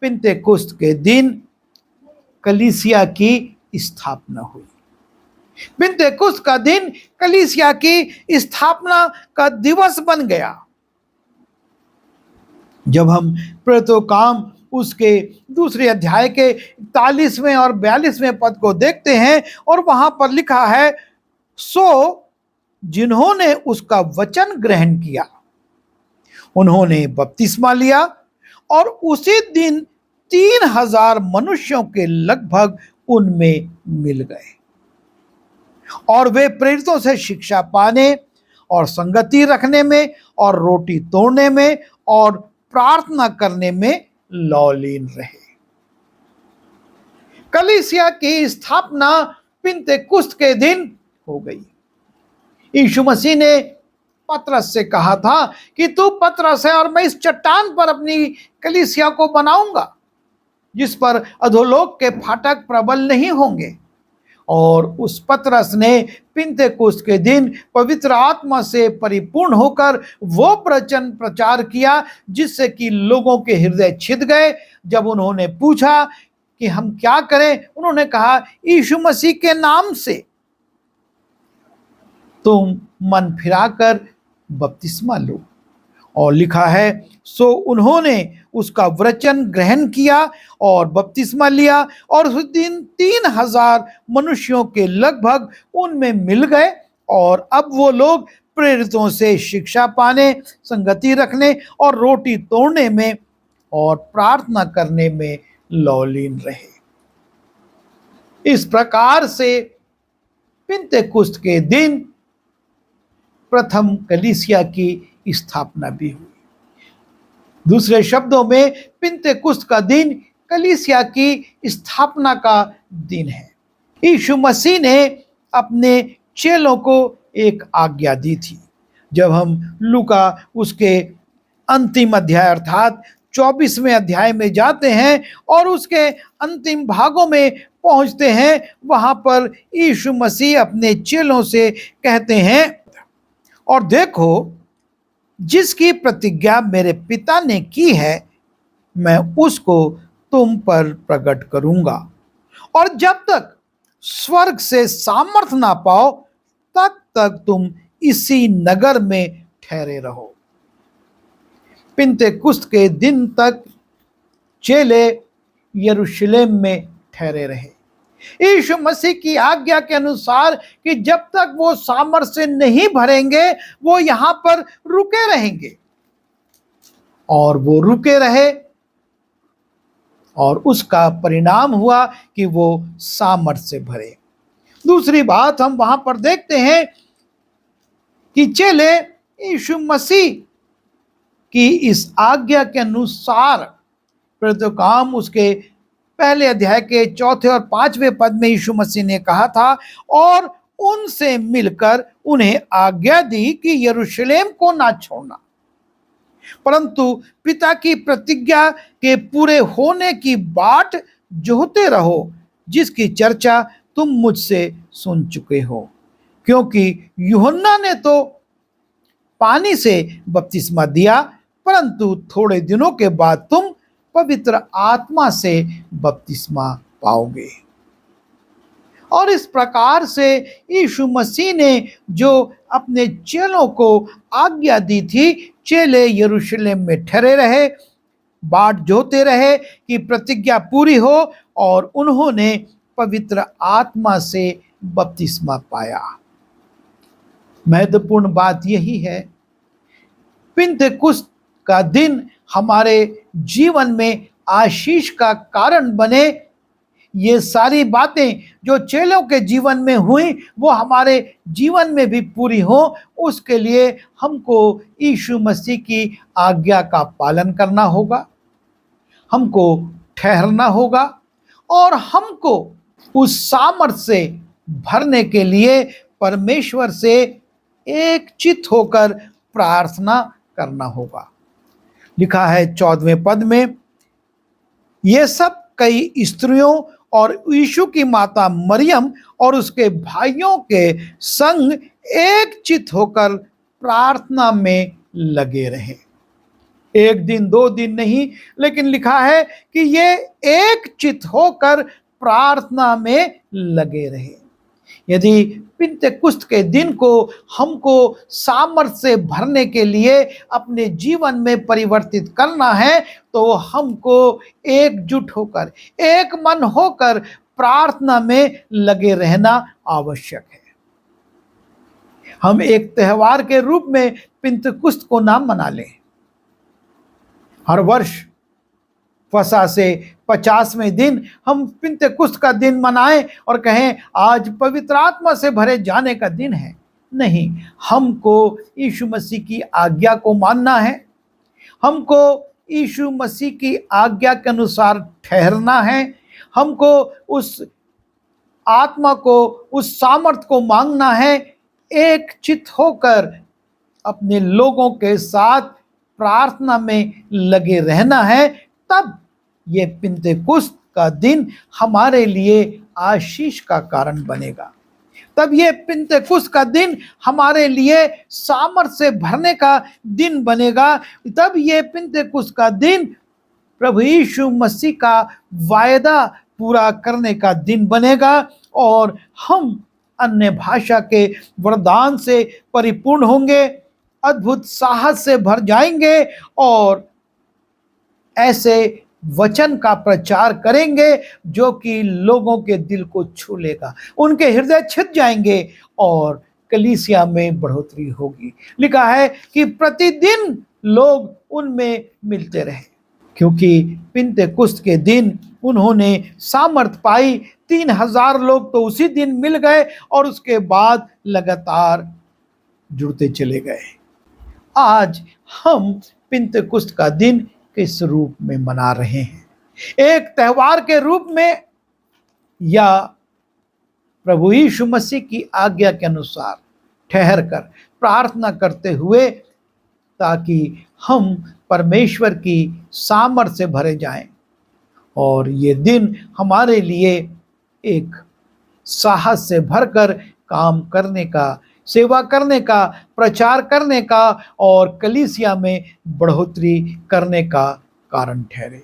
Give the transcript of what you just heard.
पिंतेकुस्त के दिन कलीसिया की स्थापना हुई। पिंतेकुस्त का दिन कलीसिया की स्थापना का दिवस बन गया। जब हम प्रेरितों काम उसके दूसरे अध्याय के 41वें और 42वें पद को देखते हैं और वहां पर लिखा है, सो जिन्होंने उसका वचन ग्रहण किया उन्होंने बपतिस्मा लिया और उसी दिन 3000 मनुष्यों के लगभग उनमें मिल गए और वे प्रेरितों से शिक्षा पाने और संगति रखने में और रोटी तोड़ने में और प्रार्थना करने में लौलीन रहे। कलीसिया की स्थापना पिंतेकुस्त के दिन हो गई। यीशु मसीह ने पतरस से कहा था कि तू पतरस है और मैं इस चट्टान पर अपनी कलीसिया को बनाऊंगा जिस पर अधोलोक के फाटक प्रबल नहीं होंगे। और उस पतरस ने पिंतेकुस्त के दिन पवित्र आत्मा से परिपूर्ण होकर वो वचन प्रचार किया जिससे कि लोगों के हृदय छिद गए। जब उन्होंने पूछा कि हम क्या करें, उन्होंने कहा यीशु मसीह के नाम से तुम मन फिराकर बपतिस्मा लो। और लिखा है, सो उन्होंने उसका वचन ग्रहण किया और बपतिस्मा लिया और उस दिन 3000 मनुष्यों के लगभग उनमें मिल गए और अब वो लोग प्रेरितों से शिक्षा पाने, संगति रखने और रोटी तोड़ने में और प्रार्थना करने में लौलीन रहे। इस प्रकार से पिंतेकुस्त के दिन प्रथम कलीसिया की स्थापना भी हुई। दूसरे शब्दों में पिंतेकुस्त का दिन कलीसिया की स्थापना का दिन है। यीशु मसीह ने अपने चेलों को एक आज्ञा दी थी। जब हम लूका उसके अंतिम अध्याय अर्थात 24वें अध्याय में जाते हैं और उसके अंतिम भागों में पहुंचते हैं, वहां पर यीशु मसीह अपने चेलों से कहते हैं, और देखो जिसकी प्रतिज्ञा मेरे पिता ने की है मैं उसको तुम पर प्रकट करूंगा और जब तक स्वर्ग से सामर्थ्य ना पाओ तब तक तुम इसी नगर में ठहरे रहो। पिंतेकुस्त के दिन तक चेले यरूशलेम में ठहरे रहे। यीशु मसीह की आज्ञा के अनुसार कि जब तक वो सामर्थ्य से नहीं भरेंगे वो यहां पर रुके रहेंगे और वो रुके रहे और उसका परिणाम हुआ कि वो सामर्थ्य से भरे। दूसरी बात हम वहां पर देखते हैं कि चेले यीशु मसीह की इस आज्ञा के अनुसार प्रेरितों काम उसके पहले अध्याय के 4 और 5वें पद में यीशु मसीह ने कहा था, और उनसे मिलकर उन्हें आज्ञा दी कि यरूशलेम को ना छोड़ना परंतु पिता की प्रतिज्ञा के पूरे होने की बाट जोहते रहो जिसकी चर्चा तुम मुझसे सुन चुके हो। क्योंकि यूहन्ना ने तो पानी से बपतिस्मा दिया परंतु थोड़े दिनों के बाद तुम पवित्र आत्मा से बपतिस्मा पाओगे। और इस प्रकार से यीशु मसीह ने जो अपने चेलों को आज्ञा दी थी, चेले यरूशलेम में ठहरे रहे, बाट जोते रहे कि प्रतिज्ञा पूरी हो और उन्होंने पवित्र आत्मा से बपतिस्मा पाया। महत्वपूर्ण बात यही है, पिंतेकुस्त का दिन हमारे जीवन में आशीष का कारण बने। ये सारी बातें जो चेलों के जीवन में हुई वो हमारे जीवन में भी पूरी हो, उसके लिए हमको यीशु मसीह की आज्ञा का पालन करना होगा, हमको ठहरना होगा और हमको उस सामर्थ्य से भरने के लिए परमेश्वर से एक चित्त होकर प्रार्थना करना होगा। लिखा है 14वें पद में, ये सब कई स्त्रियों और यीशु की माता मरियम और उसके भाइयों के संग एक चित्त होकर प्रार्थना में लगे रहे। एक दिन 2 दिन नहीं, लेकिन लिखा है कि ये एक चित्त होकर प्रार्थना में लगे रहे। यदि पिंतेकुस्त के दिन को हमको सामर्थ्य से भरने के लिए अपने जीवन में परिवर्तित करना है, तो हमको एकजुट होकर, एक मन होकर प्रार्थना में लगे रहना आवश्यक है। हम एक त्योहार के रूप में पिंतेकुस्त को ना मना लें। हर वर्ष फसह से 50वें दिन हम पिंतेकुस्त का दिन मनाएं और कहें आज पवित्र आत्मा से भरे जाने का दिन है। नहीं, हमको यीशु मसीह की आज्ञा को मानना है। हमको यीशु मसीह की आज्ञा के अनुसार ठहरना है। हमको उस आत्मा को, उस सामर्थ को मांगना है। एक चित्त होकर अपने लोगों के साथ प्रार्थना में लगे रहना है। तब ये पिंतेकुस्त का दिन हमारे लिए आशीष का कारण बनेगा। तब ये पिंतेकुस्त का दिन हमारे लिए सामर्थ्य से भरने का दिन बनेगा। तब ये पिंतेकुस्त का दिन प्रभु यीशु मसीह का वायदा पूरा करने का दिन बनेगा और हम अन्य भाषा के वरदान से परिपूर्ण होंगे, अद्भुत साहस से भर जाएंगे और ऐसे वचन का प्रचार करेंगे जो कि लोगों के दिल को छू लेगा, उनके हृदय छिप जाएंगे और कलीसिया में बढ़ोतरी होगी। लिखा है कि प्रतिदिन लोग उनमें मिलते रहे, क्योंकि पिंतेकुस्त के दिन उन्होंने सामर्थ पाई। 3000 लोग तो उसी दिन मिल गए और उसके बाद लगातार जुड़ते चले गए। आज हम पिंतेकुस्त का दिन किस रूप में मना रहे हैं? एक त्योहार के रूप में या प्रभु यीशु मसीह की आज्ञा के अनुसार ठहर कर प्रार्थना करते हुए, ताकि हम परमेश्वर की सामर्थ से भरे जाएं और ये दिन हमारे लिए एक साहस से भरकर काम करने का, सेवा करने का, प्रचार करने का और कलीसिया में बढ़ोतरी करने का कारण ठहरे।